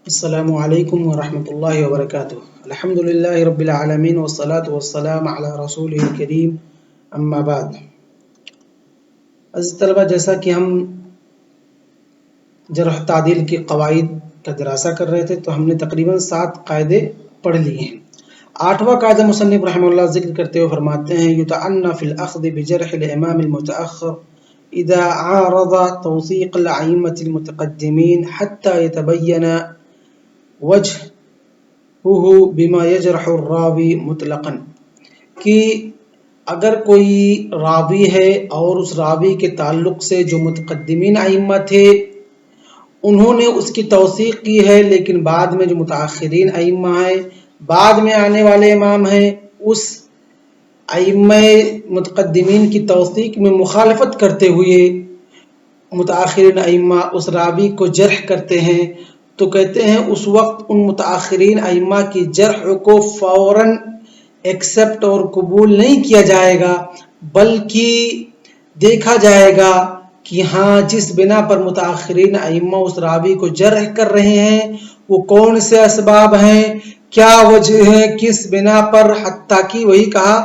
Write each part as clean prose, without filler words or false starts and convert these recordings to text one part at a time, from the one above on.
السلام علیکم ورحمۃ اللہ وبرکاتہ۔ الحمد للہ رب العالمین والصلاة والسلام علی رسول کریم، اما بعد۔ عزیز طلبہ، جیسا کہ ہم جرح تعدیل کی قواعد کا دراسہ کر رہے تھے تو ہم نے تقریباً 7 قاعدے پڑھ لیے ہیں۔ 8واں قاعدہ مصنف رحمہ اللہ ذکر کرتے ہوئے فرماتے ہیں یتعنى فی الاخذ بجرح الامام المتأخر اذا عارض توثیق الائمة المتقدمین حتى يتبین وجہہ بما یجرح الراوی مطلقاً، کہ اگر کوئی راوی ہے اور اس راوی کے تعلق سے جو متقدمین ائمہ تھے انہوں نے اس کی توثیق کی ہے، لیکن بعد میں جو متاخرین ائمہ ہیں، بعد میں آنے والے امام ہیں، اس ائمہ متقدمین کی توثیق میں مخالفت کرتے ہوئے متاخرین ائمہ اس راوی کو جرح کرتے ہیں، تو کہتے ہیں اس وقت ان متاخرین ائمہ کی جرح کو فوراً ایکسپٹ اور قبول نہیں کیا جائے گا، بلکہ دیکھا جائے گا کہ ہاں جس بنا پر متاخرین ائمہ اس راوی کو جرح کر رہے ہیں وہ کون سے اسباب ہیں، کیا وجہ ہے، کس بنا پر، حتیٰ کہ وہی کہا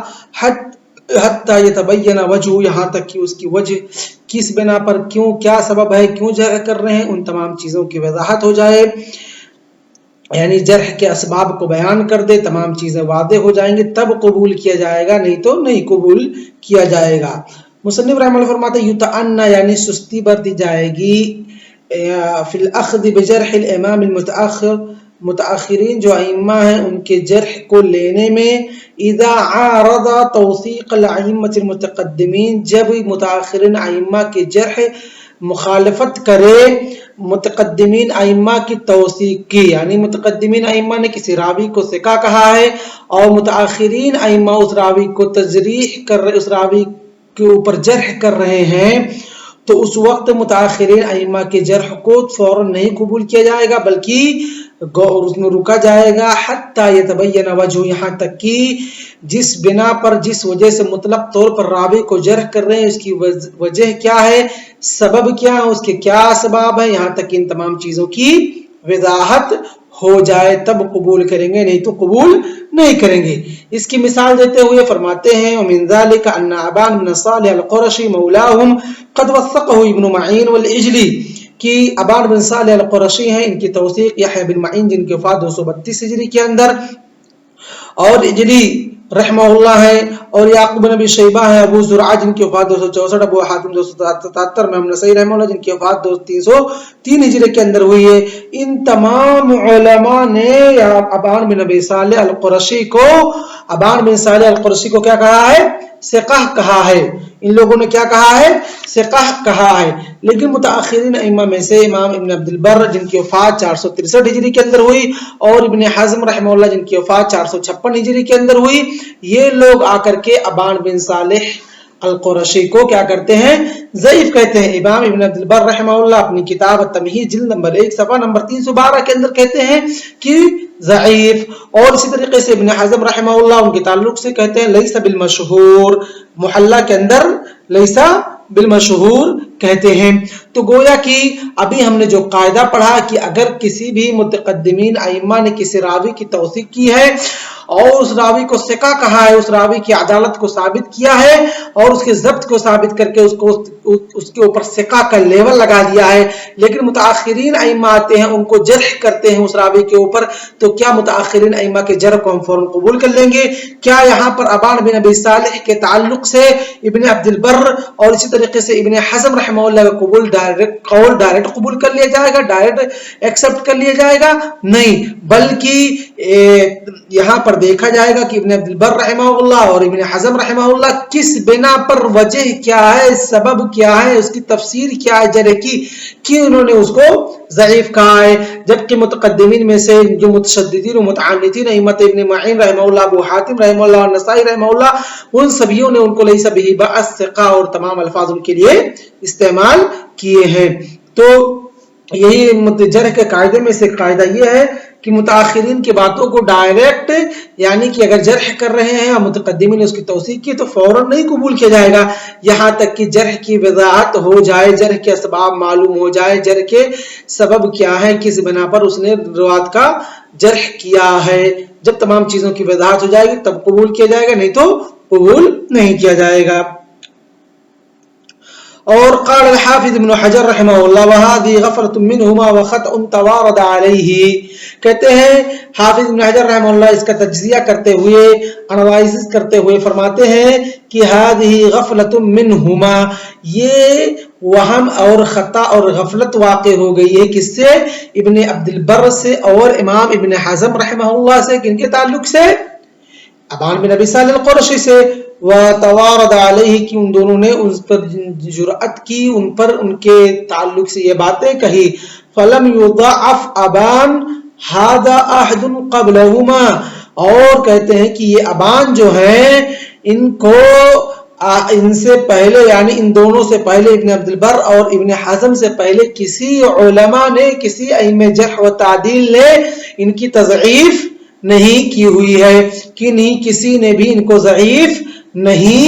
حتیٰ یتبین وجہ، یہاں تک کہ اس کی وجہ کس بنا پر، کیوں، کیا سبب ہے، کیوں جرح کر رہے ہیں، ان تمام چیزوں کی وضاحت ہو جائے، یعنی جرح کے اسباب کو بیان کر دے، تمام چیزیں واضح ہو جائیں گے، تب قبول کیا جائے گا، نہیں تو نہیں قبول کیا جائے گا۔ مصنف رحمہ اللہ فرماتے ہیں یتعنى یعنی سستی برتی جائے گی فی الاخذ بجرح الامام المتأخر، متاخرین جو ائمہ ہیں ان کے جرح کو لینے میں، اذا عارض توثیق الائمة المتقدمین، جب متاخرین ائمہ کے جرح مخالفت کرے متقدمین ائمہ کی توثیق کی، یعنی متقدمین ائمہ نے کسی راوی کو ثقہ کہا ہے اور متاخرین ائمہ اس راوی کو تجریح کر رہے، اس راوی کے اوپر جرح کر رہے ہیں، تو اس وقت متاخرین ائمہ کے جرح کو فوراً نہیں قبول کیا جائے گا، بلکہ اس میں رکا جائے گا، حتیٰ یتبین وجہ، یہاں تک کہ جس بنا پر، جس وجہ سے مطلق طور پر راوی کو جرح کر رہے ہیں اس کی وجہ کیا ہے، سبب کیا ہے، اس کے کیا اسباب ہیں، یہاں تک ان تمام چیزوں کی وضاحت ہو جائے تب قبول کریں گے، نہیں تو قبول نہیں کریں گے۔ اس کی مثال دیتے ہوئے فرماتے ہیں ومن ذلك ان ابان بن صالح القرشی مولاهم قد وثقه ابن معین والعجلی، کہ ابان بن صالح القرشی ہیں، ان کی توثیق یحییٰ بن معین جن کی وفات 232 ہجری کے اندر، اور اجلی رحمہ اللہ ہے، اور یعقوب بن ابی شیبہ ہے، ابو زرعہ جن کی وفات 264، ابو حاتم 277، امام نسائی رحمہ اللہ جن کی وفات 303 ہجری کے اندر ہوئی ہے۔ ان تمام علماء نے ابان بن ابی صالح القرشی کو، ابان بن صالح القرشی کو کیا کہا ہے، ثقہ کہا ہے، ان لوگوں نے کیا کہا ہے، ثقہ کہا ہے، لیکن متاخرین ائمہ میں سے امام ابن عبد البر جن کی وفات 463 ہجری کے اندر ہوئی، اور ابن حزم رحمہ اللہ جن کی وفات 456 ہجری کے اندر ہوئی، یہ لوگ آ کر کے ابان بن صالح القرشی کو کیا کرتے ہیں، ضعیف کہتے ہیں۔ امام ابن عبد البر رحمہ اللہ اپنی کتاب التمہید جلد نمبر 1 صفحہ نمبر 312 کے اندر کہتے ہیں کہ ضعیف، اور اسی طریقے سے ابن حزم رحمہ اللہ ان کے تعلق سے کہتے ہیں لیس بالمشہور، محلہ کے اندر لیسا بالمشہور کہتے ہیں۔ تو گویا کہ ابھی ہم نے جو قاعدہ پڑھا کہ اگر کسی بھی متقدمین ائمہ نے کسی راوی کی توثیق کی ہے اور اس راوی کو ثقہ کہا ہے، اس راوی کی عدالت کو ثابت کیا ہے اور اس کے ضبط کو ثابت کر کے اس کے اوپر ثقہ کا لیول لگا دیا ہے، لیکن متاخرین ائمہ آتے ہیں ان کو جرح کرتے ہیں اس راوی کے اوپر، تو کیا متاخرین ائمہ کے جرح کو ہم فوراً قبول کر لیں گے؟ کیا یہاں پر ابان بن ابی صالح کے تعلق سے ابن عبد البر اور اسی طریقے سے ابن حزم رحمہ اللہ کا قول ڈائریکٹ قبول کر لیا جائے گا، ڈائریکٹ ایکسپٹ کر لیا جائے گا؟ نہیں، بلکہ یہاں پر دیکھا جائے گا کہ ابن عبد البر رحمہ اللہ اور ابن حزم رحمہ اللہ کس بنا پر، وجہ کیا ہے، سبب کیا ہے، اس کی تفسیر کیا ہے جرح کی، کہ انہوں نے اس کو ضعیف کہا ہے، جبکہ متقدمین میں سے جو متشددین و متعنتین ائمہ ابن معین رحمہ اللہ، ابو حاتم رحمہ اللہ اور نسائی رحمہ اللہ، ان سبھیوں نے ان کو لیس بہ بأس ثقہ اور تمام الفاظ ان کے لیے استعمال کیے ہیں۔ تو यही जरह के कायदे में से कायदा ये है कि मुताखिरीन की बातों को डायरेक्ट, यानी कि अगर जरह कर रहे हैं और मुतकद्दिमीन ने उसकी तौसीक की तो फौरन नहीं कबूल किया जाएगा, यहाँ तक कि जरह की वजाहत हो जाए, जरह के असबाब मालूम हो जाए, जरह के सबब क्या है, किस बिना पर उसने रुवात का जरह किया है। जब तमाम चीजों की वजाहत हो जाएगी तब कबूल किया जाएगा, नहीं तो कबूल नहीं किया जाएगा। और क़ाल अल-हाफ़िज़ इब्न हजर रहमहुल्लाह वहाज़िही गफ़लतुम मिन्हुमा व ख़तउन तवारद अलैहि, कहते हैं हाफिज इब्न हजर रहमहुल्लाह इसका तज्ज़िया करते हुए, एनालिसिस करते हुए फरमाते हैं कि हाज़िही गफ़लतुम मिन्हुमा, ये वहम और खता और गफलत वाक़े हो गई है किससे, इब्न अब्दुल बर से और इमाम इब्न हज़म रहमहुल्लाह से, किनके ताल्लुक से, अबान बिन अबी सालिह अल-क़ुरशी से, व तवारद अलैहि की उन दोनों ने उस पर जुरअत की, उन पर उनके ताल्लुक से ये बातें कही। फलम युज़अफ़ अबान हादा अहदुन क़ब्लहुमा, और कहते हैं कि ये अबान जो है इनको इनसे पहले यानी इन दोनों से पहले इब्न अब्दुल बर और इब्न हज़म से पहले किसी उलमा ने, किसी अइम्मे जर्ह व तादील ने इनकी तज़ईफ नहीं की हुई है, कि नहीं किसी ने भी इनको ज़ईफ नहीं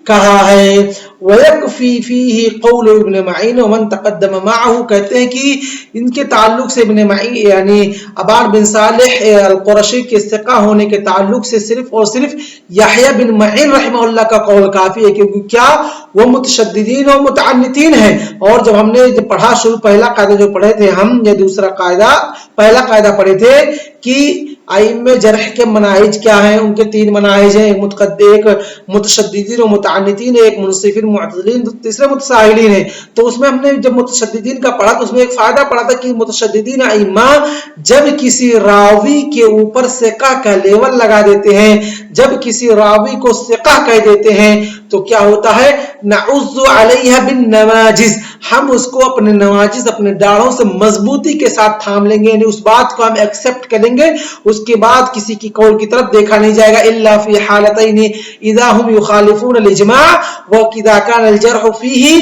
कहा है। वयकफी फीही कौल इब्न मईन व मन तक़द्दम मअहू, कहते हैं कि इनके ताल्लुक से इब्न मईन यानी अबान बिन सालिह अल-क़ुरशी के सिक़ा होने के ताल्लुक से सिर्फ और सिर्फ यहया बिन मईन रहमहुल्लाह का कौल काफ़ी है, क्योंकि क्या वो मुतशद्दिदीन और मुतअन्नितीन है। और जब हमने पढ़ा शुरू पहला कायदा जो पढ़े थे हम, ये दूसरा कायदा, पहला कायदा पढ़े थे कि आइम्मे जरह के मनाहिज क्या हैं, उनके तीन मनाहिज हैं, एक मुतशद्दिदीन और मुतअन्नितीन, एक मुनसिफिन मुअतज़िलीन, तीसरे मुतसाहिलीन है। तो उसमें हमने जब मुतशद्दिदीन का पढ़ा तो उसमें एक फायदा पढ़ा था कि मुतशद्दिदीन आइम्मा जब किसी रावी के ऊपर सिक़ा का लेवल लगा देते हैं, जब किसी रावी को सिक़ा कह देते हैं तो क्या होता है, नउज़्ज़ु अलैहा बिन नवाजिज़, हम उसको अपने नवाजिज़, अपने दाढ़ों से मजबूती के साथ थाम लेंगे, यानी उस बात को हम एक्सेप्ट करेंगे, उसके बाद किसी की कौल की तरफ देखा नहीं जाएगा। इल्ला फी हालतैनि इज़ा हुम युखालिफून अल-इज्मा व इज़ा कान अल-जर्ह फीही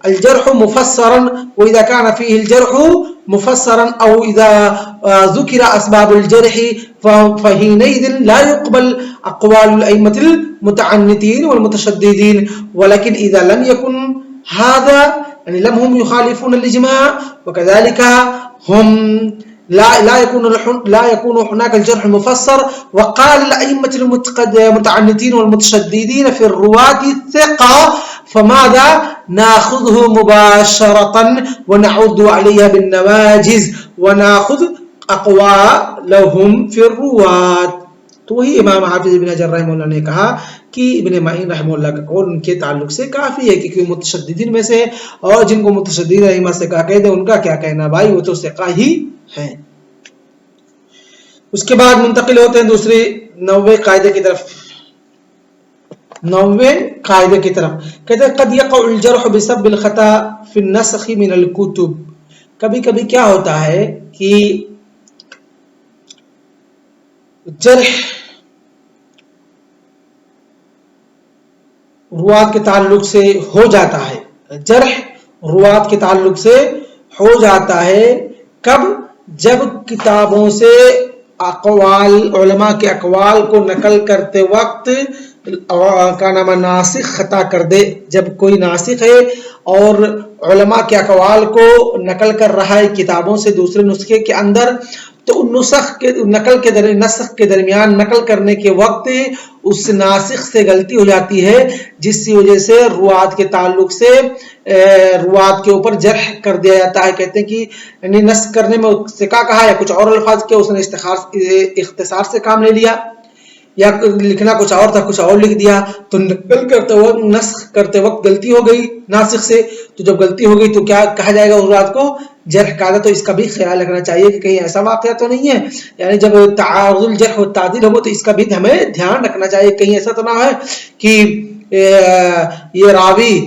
अल-जर्ह मुफस्सरन व इज़ा कान फीही अल-जर्ह मुफस्सरन औ इज़ा ज़ुकिर अस्बाबुल जर्ह फहीनइज़िन ला युक़बल अक़वालुल अइम्मतिल मुतअन्नितीन वल मुतशद्दिदीन, वलकिन इज़ा लम यकुन हाज़ा यानी लम हुम युखालिफून अल-इज्मा व कज़ालिका हम ला यकूनु हुनाका अल-जर्ह मुफस्सर व क़ाल अल-अइम्मतुल मुतअन्नितीन वल मुतशद्दिदीन फ़ी रुवाति सिक़ा फमाज़ा नाख़ुज़ुहु मुबाशरतन व नउद्दु अलैहा बिन नवाजिज़ व नाख़ुज़ अक़वालहुम फ़ी रुवात। तो वही इमाम हाफिज इब्न हजर रहमहुल्लाह ने कहा कि इब्न मईन रहमहुल्लाह का कौल उनके ताल्लुक से काफ़ी है, क्योंकि मुतशद्दिदीन में से, और जिनको मुतशद्दिदीन अइम्मा से कहा कहते हैं उनका क्या कहना भाई, वो तो सिक़ा ही है। उसके बाद मुंतकिल होते हैं दूसरे 90वें कायदे की तरफ। 90वें कायदे की तरफ कहते हैं क़द यक़अुल जर्ह बिसब्बिल ख़ता फ़ी नस्ख़ मिनल कुतुब, कभी कभी क्या होता है कि जर्ह रुवात के ताल्लुक से हो जाता है, जर्ह रुवात के ताल्लुक से हो जाता है, कब, जब किताबों से अक़वाल, उलमा के अक़वाल को नकल करते वक्त का नाम नासिख खता कर दे, जब कोई नासिख है और उलमा के अक़वाल को नकल कर रहा है किताबों से दूसरे नुस्खे के अंदर, तो नस्ख के दरमियान नकल करने के वक्त उस नासिख से गलती हो जाती है, जिसकी वजह से रुवात के ताल्लुक से रुवात के ऊपर जर्ह कर दिया जाता है। कहते हैं कि नस्ख करने में सिक़ा कहा या कुछ और अल्फाज के उसने इख्तिसार से काम ले लिया, या लिखना कुछ और था कुछ और लिख दिया, तो नकल करते वक्त, नस्ख करते वक्त गलती हो गई नासिख से, तो जब गलती हो गई तो क्या कहा जाएगा उस रात को, जर्ह कहा। तो इसका भी ख्याल रखना चाहिए कि कहीं ऐसा वाक़या तो नहीं है, यानी जब तारुल जर्ह व तादील हो तो इसका भी हमें ध्यान रखना चाहिए, कहीं ऐसा तो ना है कि ये रावी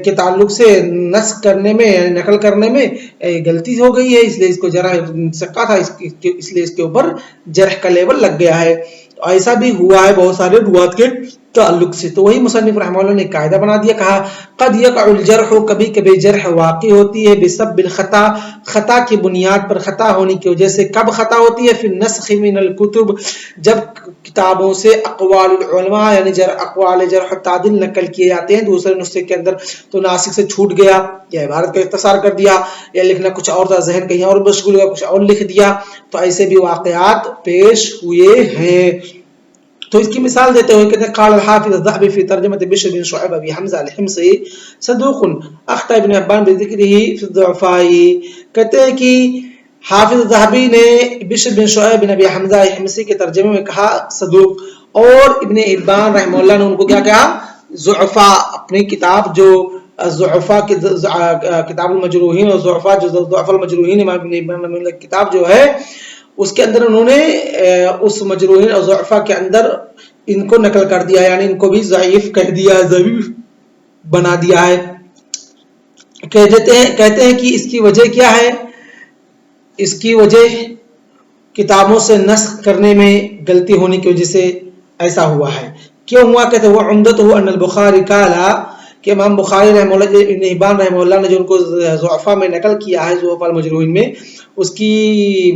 के ताल्लुक से नस्ख करने में, नकल करने में गलती हो गई है, इसलिए इसको जरा सिक़ा था इसलिए इसके ऊपर जर्ह का लेवल लग गया है। तो ऐसा भी हुआ है बहुत सारे रुवात के ताल्लुक से। तो वही मुसन्निफ रहमतुल्लाह ने कायदा बना दिया, कहा कद यक़उल जर्ह, कभी कभी जर्ह वाक़ई होती है बिसब्बिल खता, खता की बुनियाद पर, खता होने की वजह से। कब खता होती है? फिर नस्ख़ मिनल कुतुब, जब किताबों से अक़वाल उलमा यानी अक़वाल जर्ह तादिल नकल किए जाते हैं दूसरे नुस्खे के अंदर, तो नासिक से छूट गया या इबारत का इख्तिसार कर दिया या लिखना कुछ और था, ज़हन कहीं और मशगूल हुआ, कुछ और लिख दिया, तो ऐसे भी वाक़यात पेश हुए हैं। तो इसकी मिसाल देते हुए कहते हैं क़ाल हाफ़िज़ अज़्ज़हबी फ़ी तर्जुमत बिश्र बिन शुअैब अबी हमज़ा अल-हिम्सी सदूक़ुन अख़्ता इब्न हिब्बान बिज़िक्रिही फ़ी ज़ुअफ़ाई। कहते हैं कि हाफ़िज़ अज़्ज़हबी ने बिश्र बिन शुअैब बिन अबी हमज़ा अल-हिम्सी के तर्जुमे में कहा सदूक़, और इब्न हिब्बान रहमतुल्लाह ने उनको क्या कहा? ज़ुअफ़ा। अपनी किताब जो ज़ुअफ़ा की किताबुल मजरूहीन और ज़ुअफ़ा जो ज़ुअफ़ुल मजरूहीन इमाम इब्न हिब्बान की किताब जो है उसके अंदर उन्होंने उस मजरूहीन और ज़ुअफ़ा के अंदर इनको नकल कर दिया, यानी इनको भी ज़ईफ़ कह दिया, ज़ईफ़ बना दिया है। कहते हैं कि इसकी वजह क्या है? इसकी वजह किताबों से नस्ख़ करने में गलती होने की वजह से ऐसा हुआ है। क्यों हुआ? कहते हैं वो उम्दतहु अन अल-बुख़ारी क़ाला, कि इमाम बुखारी रहमतुल्लाह इब्न हिब्बान रहमतुल्लाह ने जो उनको ज़ुअफ़ा में नकल किया है, ज़ुअफ़ा मजरूहीन में, उसकी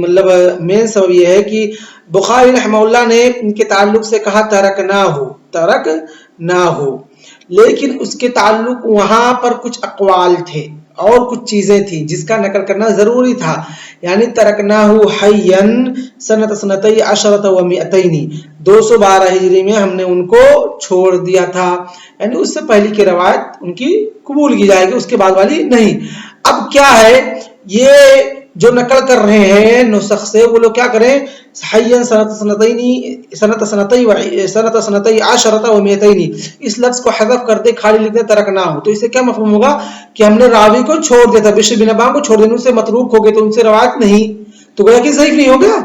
मतलब मेन सबब यह है कि बुखारी रहमतुल्लाह ने इनके ताल्लुक से कहा तरक ना हो, लेकिन उसके ताल्लुक वहाँ पर कुछ अक़वाल थे और कुछ चीज़ें थी जिसका नकल करना ज़रूरी था। यानी तरकनाहु हय्यन सनत सनतई अशरत व मिअतैनी, 212 हिजरी में हमने उनको छोड़ दिया था, यानी उससे पहले की रवायत उनकी कबूल की जाएगी, उसके बाद वाली नहीं। अब क्या है, ये जो नकल कर रहे हैं नुस्ख से, वो लोग क्या करें? हय्यन सनत सनतई अशरत व मिअतैनी, इस लफ्ज़ को हज़फ कर दे, खाली लिख दे तरकनाहु, तो इससे क्या मफ़हूम होगा कि हमने रावी को छोड़ दिया था, बिश्र बिन हिब्बान को छोड़ देने से मतरूक हो गए, तो उनसे रवायत नहीं, तो गोया कि ज़ईफ़ नहीं हो गया,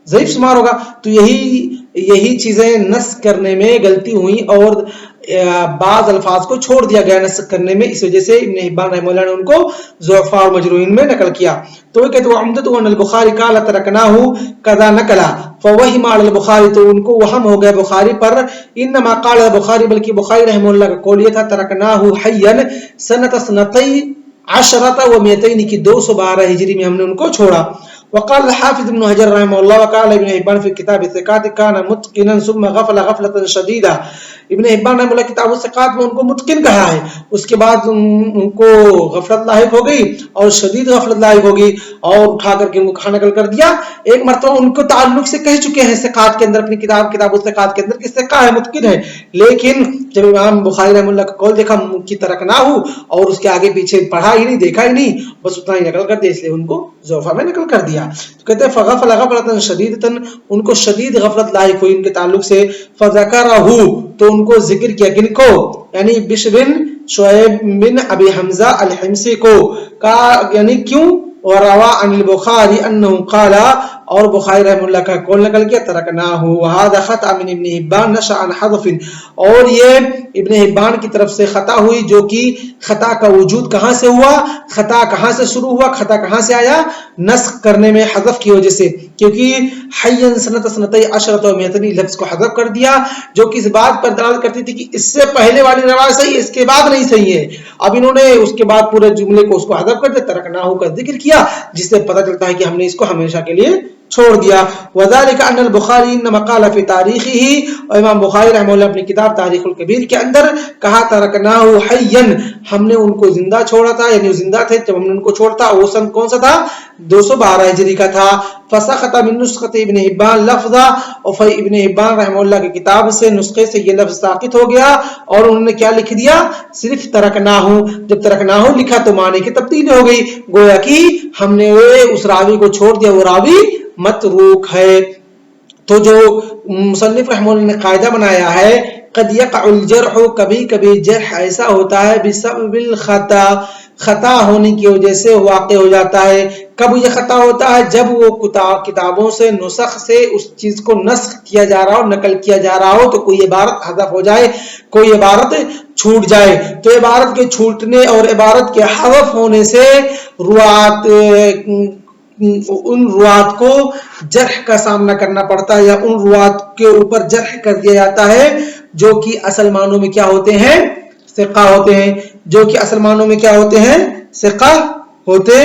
ज़ईफ़ शुमार होगा। तो यही चीज़ें नस्ख़ करने में गलती हुई और बाज़ अल्फाज को छोड़ दिया गया नस्ख़ करने में, इस वजह से इब्न हिब्बान रहमतुल्लाह ने उनको ज़ुअफ़ा और मजरूहीन में नकल किया। तो वो कहते हैं उम्दतहु अन अल-बुख़ारी क़ाल तरकनाहु कज़ा नकला फ़वहिम अल बुखारी, तो उनको वहम हो गया बुखारी पर। इन्नमा क़ाल बुखारी, बल्कि बुखारी रहमतुल्लाह का कौल ये था तरकनाहु हय्यन सनत सनतई अशरत व मिअतैनी की 212 हिजरी में हमने उनको छोड़ा। वक़ाल हाफ़िज़ इब्न हजर रहमहुल्लाह वक़ाल इब्न हिब्बान फ़ी किताब अस-सिक़ात कान मुत्क़िनन सुम्मा ग़फ़ला ग़फ़लतन शदीदा, इब्न हिब्बान रहमहुल्लाह किताब अस-सिक़ात में उनको मुत्क़िन कहा है, उसके बाद उनको गफलत लाहिक हो गई और शदीद गफलत लाहिक हो गई और उठा करके उनको कहा नकल कर दिया। एक मरतबा उनको ताल्लुक से कह चुके हैं सिक़ात के अंदर, अपनी किताब अस-सिक़ात के अंदर कि सिक़ा है, मुत्क़िन है, लेकिन जब इमाम बुखारी रहमहुल्लाह का कौल देखा कि तरकनाहु और उसके आगे पीछे पढ़ा ही नहीं, देखा ही नहीं, बस उतना ही नकल कर दिया, इसलिए उनको ज़ुअफ़ा में नकल कर दिया। तो कहते हैं फ़ग़फ़ला ग़फ़लतन शदीदतन, उनको शदीद गफलत लाहिक हुई उनके ताल्लुक से। फ़ज़करहु, तो उनको जिक्र किया, किनको? यानी बिश्र बिन शुअैब बिन अबी हमज़ा अल-हिम्सी को, का यानी क्यों? वरवा अनिल बुखारी अन्नहु क़ाला, और बुखारी रहमतुल्लाह का कौल नकल किया तरकनाहु वहादा ख़ता मिन इब्न हिब्बान नशअ अन हज़फ़िन, और ये इब्न हिब्बान की तरफ से खता हुई, जो कि खता का वजूद कहाँ से हुआ, खता कहाँ से शुरू हुआ, खता कहाँ से आया? नस्ख़ करने में हज़फ की वजह से, क्योंकि हय्यन सनत सनतई अशरत व मिअतनी लफ्ज़ को हज़फ कर दिया, जो कि इस बात पर दलालत करती थी कि इससे पहले वाली रवायत सही है, इसके बाद नहीं सही है। अब इन्होंने उसके बाद पूरे जुमले को उसको हज़फ कर दिया, तरकनाहु का जिक्र किया, जिससे पता चलता है कि हमने इसको हमेशा के लिए छोड़ दिया। वज़ालिका अन अल-बुखारी इन्नमा क़ाल फ़ी तारीख़िही, और इमाम बुखारी रहमतुल्लाह अपनी किताब तारीख़ुल कबीर के अंदर कहा तरकनाहु हय्यन, हमने उनको जिंदा छोड़ा था, यानी जिंदा थे जब हमने उनको छोड़ा था। वो सन कौन सा था? 212 हिजरी का था। फसखता मिन नुस्ख़त इब्न हिब्बान लफ्ज़ा, और फिर इब्न हिब्बान रहमतुल्लाह की किताब से नुस्खे से ये लफ्ज़ साक़ित हो गया और उन्होंने क्या लिख दिया? सिर्फ तरकनाहु। जब तरकनाहु लिखा तो माने की तब्दील हो गई, गोया कि हमने उस रावी को छोड़ दिया, वो रावी मतरूक है। तो जो मुसन्निफ रहमतुल्लाह ने कायदा बनाया है, कद यक़उल जर्ह, कभी कभी जर्ह ऐसा होता है बिसब्बिल खता, खता होने की वजह से वाक़ हो जाता है। कब ये खता होता है? जब वो किताबों से नुस्ख़ से उस चीज को नस्ख़ किया जा रहा हो, नकल किया जा रहा हो, तो कोई इबारत हज़फ हो जाए, कोई इबारत छूट जाए, तो इबारत के छूटने और इबारत के हज़फ होने से रुआत ان روات کو جرح کا سامنا کرنا پڑتا ہے یا ان روات کے اوپر جرح کر دیا جاتا ہے جو کہ اصل معنوں میں کیا ہوتے ہیں؟ ثقہ ہوتے ہیں، جو کہ اصل معنوں میں کیا ہوتے ہیں؟ ثقہ ہوتے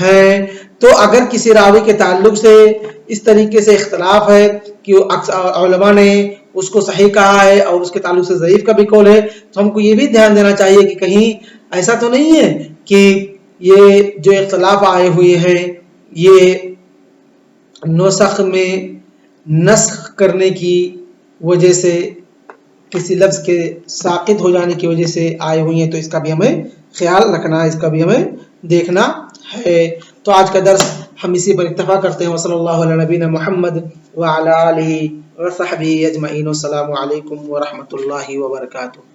ہیں۔ تو اگر کسی راوی کے تعلق سے اس طریقے سے اختلاف ہے کہ علماء نے اس کو صحیح کہا ہے اور اس کے تعلق سے ضعیف کا بھی قول ہے، تو ہم کو یہ بھی دھیان دینا چاہیے کہ کہیں ایسا تو نہیں ہے کہ یہ جو اختلاف آئے ہوئے ہیں یہ نسخ میں نسخ کرنے کی وجہ سے، کسی لفظ کے ساقط ہو جانے کی وجہ سے آئے ہوئی ہیں، تو اس کا بھی ہمیں خیال رکھنا ہے، اس کا بھی ہمیں دیکھنا ہے۔ تو آج کا درس ہم اسی پر اکتفا کرتے ہیں۔ وصلی اللہ علی نبینا محمد وعلی آلہ وصحبہ اجمعین۔ السلام علیکم ورحمۃ اللہ وبرکاتہ۔